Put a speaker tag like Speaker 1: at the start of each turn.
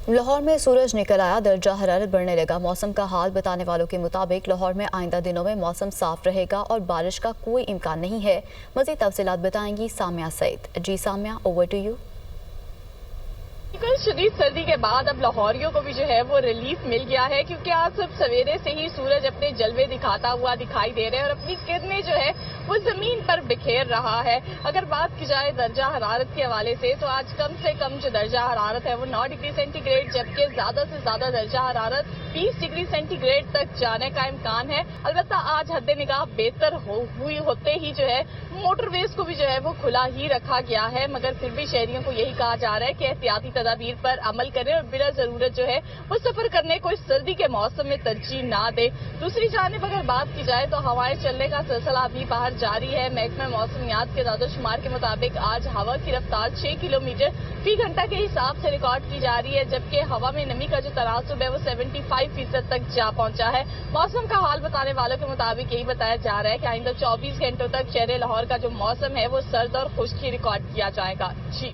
Speaker 1: لاہور میں سورج نکل آیا، درجہ حرارت بڑھنے لگا۔ موسم کا حال بتانے والوں کے مطابق لاہور میں آئندہ دنوں میں موسم صاف رہے گا اور بارش کا کوئی امکان نہیں ہے۔ مزید تفصیلات بتائیں گی سامیہ سعید۔ جی سامیہ، اوور ٹو یو۔
Speaker 2: شدید سردی کے بعد اب لاہوریوں کو بھی جو ہے وہ ریلیف مل گیا ہے، کیونکہ آج صبح سویرے سے ہی سورج اپنے جلوے دکھاتا ہوا دکھائی دے رہے ہیں اور اپنی کرنیں جو ہے وہ زمین پر بکھیر رہا ہے۔ اگر بات کی جائے درجہ حرارت کے حوالے سے تو آج کم سے کم جو درجہ حرارت ہے وہ 9 ڈگری سینٹی گریڈ، جبکہ زیادہ سے زیادہ درجہ حرارت 20 ڈگری سینٹی گریڈ تک جانے کا امکان ہے۔ البتہ آج حد نگاہ بہتر ہوئی ہوتے ہی جو ہے موٹر ویز کو بھی جو ہے وہ کھلا ہی رکھا گیا ہے، مگر پھر بھی شہریوں کو یہی کہا جا رہا ہے کہ احتیاطی تدابیر پر عمل کریں اور بلا ضرورت جو ہے وہ سفر کرنے کو اس سردی کے موسم میں ترجیح نہ دے۔ دوسری جانب اگر بات کی جائے تو ہوائیں چلنے کا سلسلہ ابھی باہر جاری ہے۔ محکمہ موسمیات کے اعداد و شمار کے مطابق آج ہوا کی رفتار 6 کلومیٹر فی گھنٹہ کے حساب سے ریکارڈ کی جا رہی ہے، جبکہ ہوا میں نمی کا جو تناسب ہے وہ 75% تک جا پہنچا ہے۔ موسم کا حال بتانے والوں کے مطابق یہی بتایا جا رہا ہے کہ آئندہ 24 گھنٹوں تک شہر لاہور کا جو موسم ہے وہ سرد اور خشک ہی ریکارڈ کیا جائے گا۔ جی